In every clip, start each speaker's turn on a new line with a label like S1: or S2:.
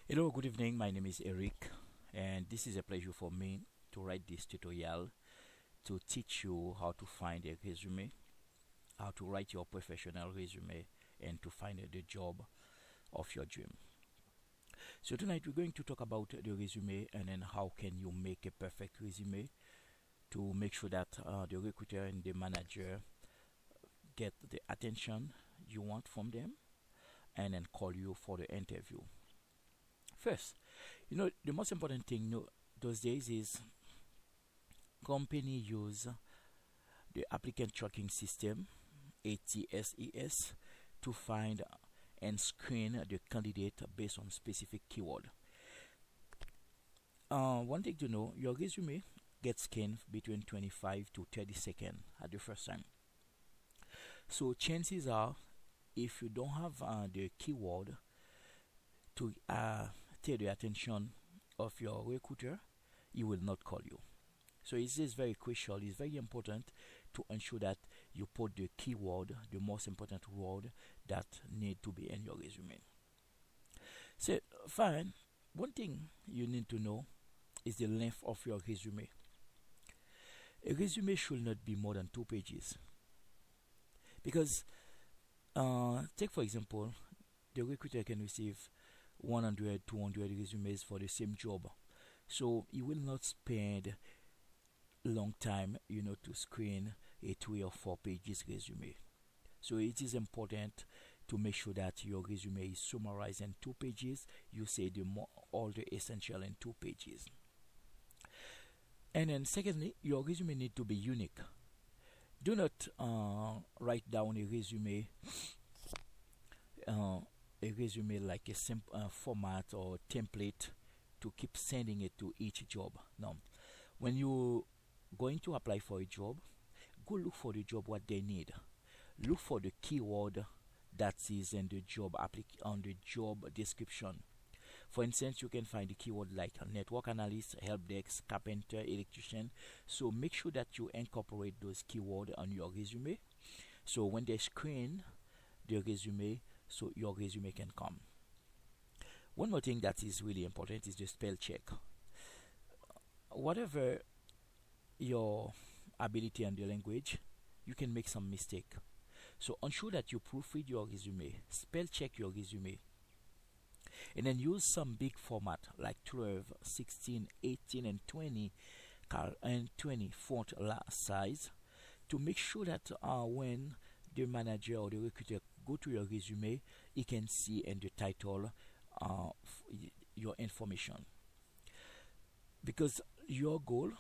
S1: Hello, good evening. My name is Eric, and this is a pleasure for me to write this tutorial to teach you how to find a resume, how to write your professional resume, and to find the job of your dream. So tonight we're going to talk about the resume and then how can you make a perfect resume to make sure that the recruiter and the manager get the attention you want from them and then call you for the interview. First, the most important thing those days is company use the applicant tracking system ATSES to find and screen the candidate based on specific keyword. One thing to know, your resume gets scanned between 25 to 30 seconds at the first time. So chances are, if you don't have the keyword to take the attention of your recruiter, he will not call you. So it is very crucial, it's very important to ensure that you put the keyword, the most important word that need to be in your resume. So fine, one thing you need to know is the length of your resume. A resume should not be more than 2 pages because take for example, the recruiter can receive 100, 200 resumes for the same job. So you will not spend long time, to screen a 3 or 4 pages resume. So it is important to make sure that your resume is summarized in 2 pages. You say all the essential in 2 pages. And then secondly, your resume need to be unique. Do not write down a resume like a simple format or template to keep sending it to each job. No, when you going to apply for a job, go look for the job what they need. Look for the keyword that is in the on the job description. For instance, you can find the keyword like network analyst, help desk, carpenter, electrician. So make sure that you incorporate those keywords on your resume. So when they screen the resume, so your resume can come. One more thing that is really important is the spell check. Whatever your ability and the language, you can make some mistake. So ensure that you proofread your resume, spell check your resume, and then use some big format like 12, 16, 18, and 20 font size to make sure that when the manager or the recruiter go to your resume, he can see in the title your information. Because your goal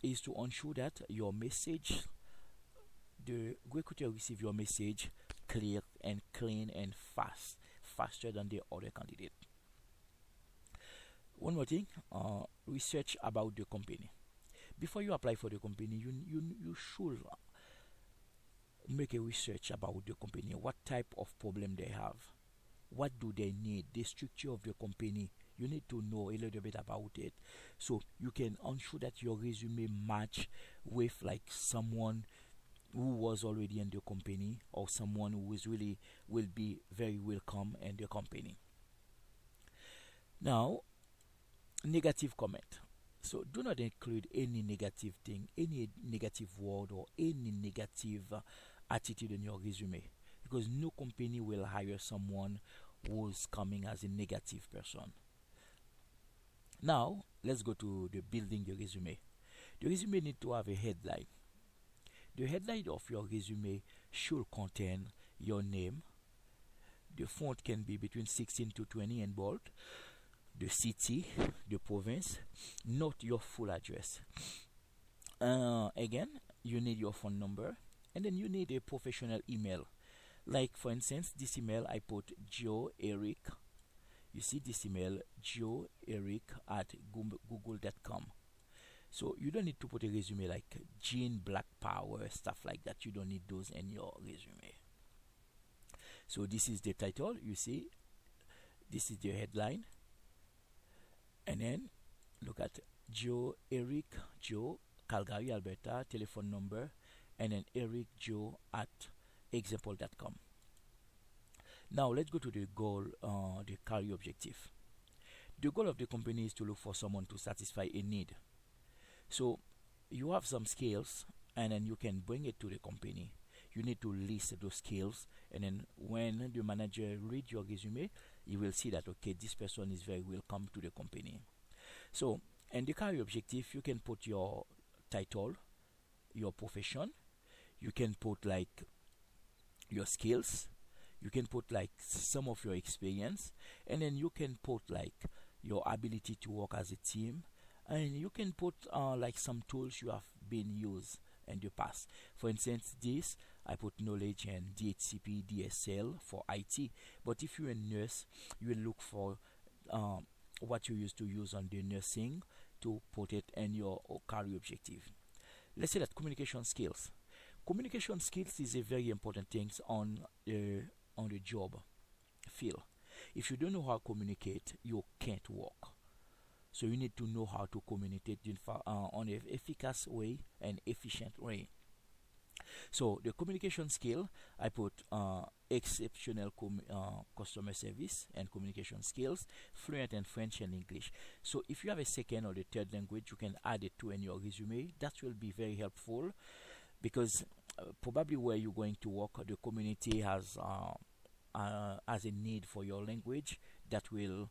S1: is to ensure that your message, the recruiter receive your message clear and clean and faster than the other candidate. One more thing, research about the company. Before you apply for the company, you should make a research about the company. What type of problem they have? What do they need? The structure of the company. You need to know a little bit about it, so you can ensure that your resume match with like someone who was already in the company or someone who is really will be very welcome in the company. Now, negative comment. So do not include any negative thing, any negative word, or any negative attitude in your resume, because no company will hire someone who's coming as a negative person. Now let's go to the building the resume. The resume need to have a headline. The headline of your resume should contain your name. The font can be between 16 to 20 in bold. The city, the province, not your full address. Again, you need your phone number, and then you need a professional email. Like for instance, this email I put Joe Eric. You see this email Joe Eric at google.com. So you don't need to put a resume like Gene Black Power, stuff like that. You don't need those in your resume. So this is the title. You see, this is the headline, and then look at Joe Eric Joe Calgary Alberta telephone number, and then Eric Joe at example.com. Now let's go to the goal, the career objective. The goal of the company is to look for someone to satisfy a need. So you have some skills and then you can bring it to the company. You need to list those skills, and then when the manager read your resume, you will see that okay, this person is very welcome to the company. So in the career objective, you can put your title, your profession, you can put like your skills, you can put like some of your experience, and then you can put like your ability to work as a team, and you can put like some tools you have been used in the past. For instance, this I put knowledge and DHCP DSL for IT, but if you're a nurse, you will look for what you used to use on the nursing to put it in your career objective. Let's say that communication skills. Communication skills is a very important thing on the job field. If you don't know how to communicate, you can't work. So you need to know how to communicate on an efficacious way and efficient way. So the communication skill, I put exceptional customer service and communication skills, fluent in French and English. So if you have a second or the third language, you can add it to in your resume. That will be very helpful because probably where you're going to work, the community has a need for your language. That will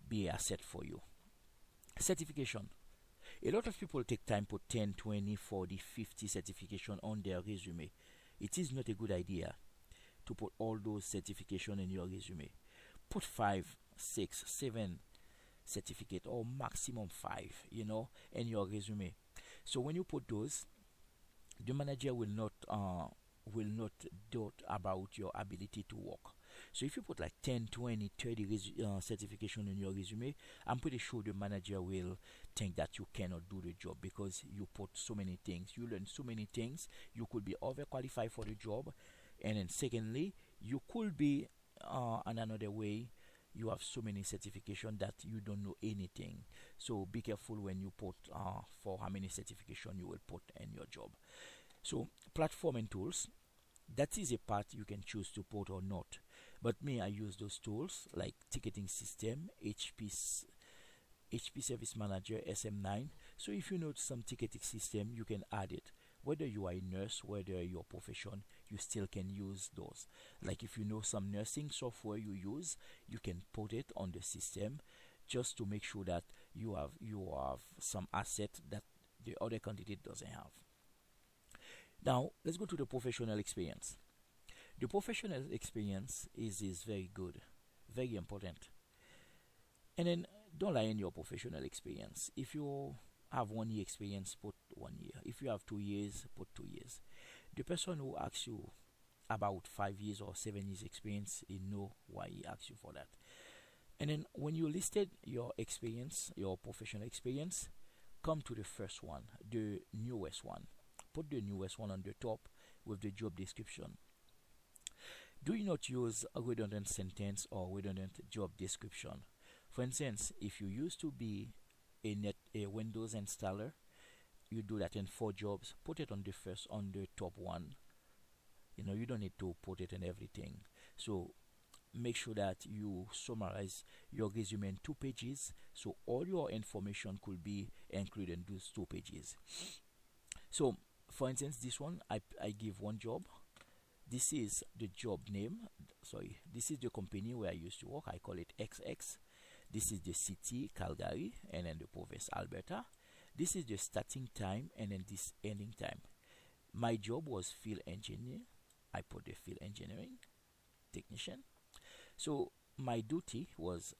S1: be a asset for you. Certification. A lot of people take time put 10, 20, 40, 50 certification on their resume. It is not a good idea to put all those certification in your resume. Put 5, 6, 7 certificate or maximum 5, in your resume. So when you put those, the manager will not doubt about your ability to work. So if you put like 10, 20, 30 certification in your resume, I'm pretty sure the manager will think that you cannot do the job because you put so many things, you learn so many things, you could be overqualified for the job, and then secondly, you could be in another way, you have so many certification that you don't know anything. So be careful when you put for how many certification you will put in your job. So platform and tools, that is a part you can choose to put or not. But me, I use those tools like ticketing system, HP Service Manager, SM9. So if you know some ticketing system, you can add it. Whether you are a nurse, whether your profession, you still can use those. Like if you know some nursing software you use, you can put it on the system just to make sure that you have some asset that the other candidate doesn't have. Now let's go to the professional experience. The professional experience is very good, very important. And then don't lie in your professional experience. If you have 1 year experience, put 1 year. If you have 2 years, put 2 years. The person who asks you about 5 years or 7 years experience, you know why he asks you for that. And then when you listed your experience, your professional experience, come to the first one, the newest one. Put the newest one on the top with the job description. Do not use a redundant sentence or redundant job description. For instance, if you used to be a Windows installer, you do that in 4 jobs, put it on the top one. You don't need to put it in everything. So make sure that you summarize your resume in 2 pages, so all your information could be included in those 2 pages. So for instance, this one, I give 1 job. This is the job name. This is the company where I used to work. I call it XX. This is the city, Calgary, and then the province, Alberta. This is the starting time and then this ending time. My job was field engineer. I put the field engineering technician. So my duty was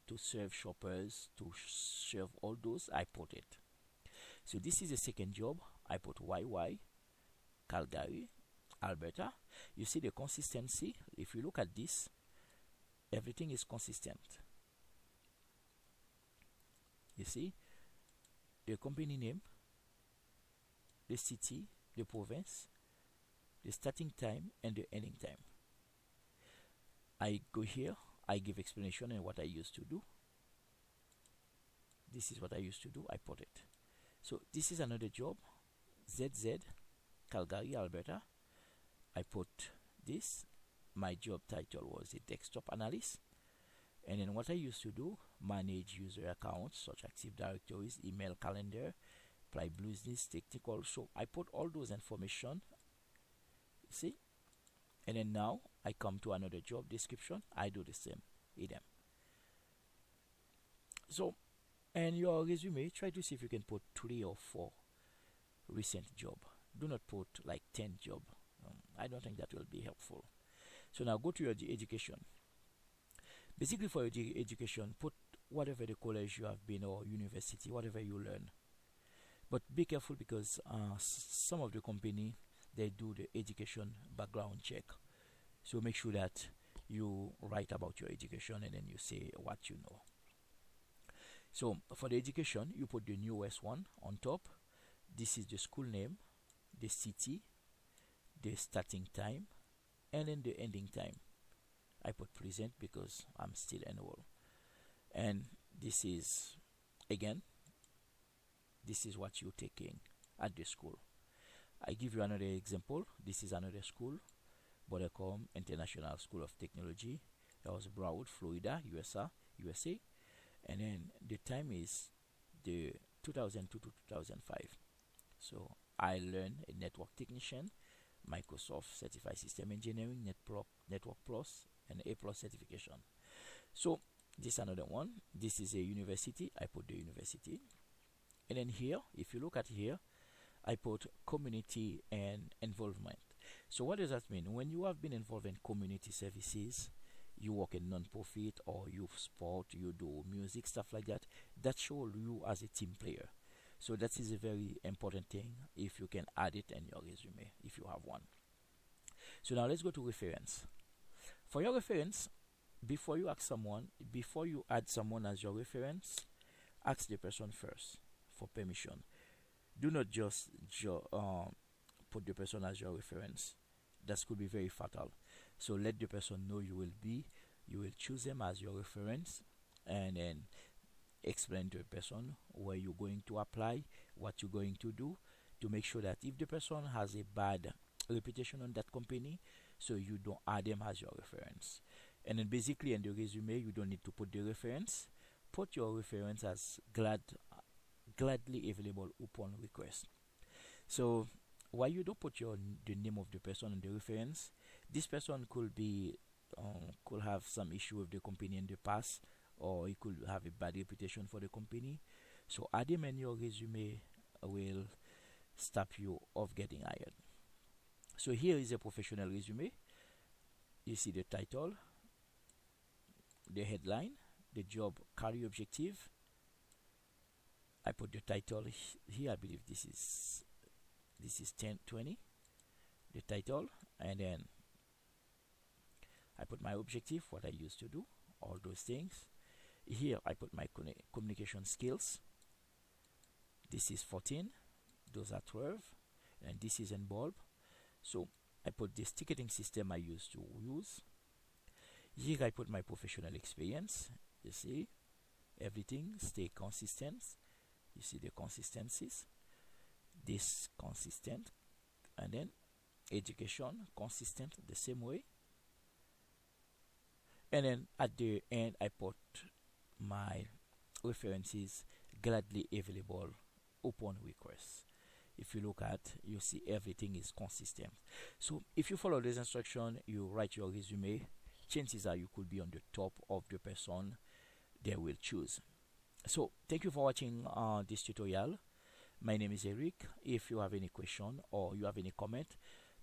S1: to serve shoppers, to serve all those. I put it. So this is the second job. I put YY, Calgary, Alberta. You see the consistency. If you look at this, everything is consistent. You see the company name, the city, the province, the starting time and the ending time. I go here, I give explanation and what I used to do. This is what I used to do. I put it. So this is another job, ZZ, Calgary, Alberta. I put this. My job title was a desktop analyst. And then what I used to do, manage user accounts such Active Directories, email, calendar, apply business, technical. So I put all those information, see, and then now I come to another job description. I do the same with them. So, and your resume, try to see if you can put 3 or 4 recent job. Do not put like 10 job. I don't think that will be helpful. So now go to your education. Basically, for your education, put whatever the college you have been or university, whatever you learn. But be careful because some of the company, they do the education background check. So make sure that you write about your education and then you say what you know. So for the education, you put the newest one on top. This is the school name, the city, the starting time, and then the ending time. I put present because I'm still enrolled. And this is, again, this is what you're taking at the school. I give you another example. This is another school, Bodacom International School of Technology. That was Broward, Florida, USA. And then the time is the 2002 to 2005. So I learned a network technician, Microsoft Certified System Engineering, Network Plus, and A Plus certification. So this is another one. This is a university. I put the university. And then here, if you look at here, I put community and involvement. So what does that mean? When you have been involved in community services, you work in non-profit or youth sport, you do music, stuff like that, that shows you as a team player. So that is a very important thing if you can add it in your resume, if you have one. So now let's go to reference. For your reference, before you add someone as your reference, ask the person first for permission. Do not just put the person as your reference. That could be very fatal. So let the person know you will choose them as your reference, and then explain to the person where you're going to apply, what you're going to do, to make sure that if the person has a bad reputation on that company, so you don't add them as your reference. And then basically in the resume, you don't need to put the reference. Put your reference as gladly available upon request. So why you don't put the name of the person in the reference? This person could have some issue with the company in the past, or he could have a bad reputation for the company. So add him in your resume will stop you of getting hired. So here is a professional resume. You see the title, the headline, the job career objective. I put the title here. I believe this is 1020, the title, and then I put my objective, what I used to do, all those things. Here I put my communication skills. This is 14, those are 12, and this is in bulb. So I put this ticketing system I used to use. Here I put my professional experience. You see, everything stay consistent. You see the consistencies. This consistent, and then education consistent the same way. And then at the end I put my references gladly available upon request. If you look at, you see everything is consistent. So if you follow this instruction, you write your resume, chances are you could be on the top of the person they will choose. So thank you for watching this tutorial. My name is Eric. If you have any question or you have any comment,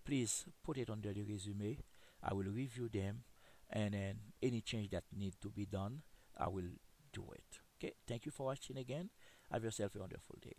S1: please put it under the resume. I will review them, and then any change that need to be done, I will do it. Okay, thank you for watching again. Have yourself a wonderful day.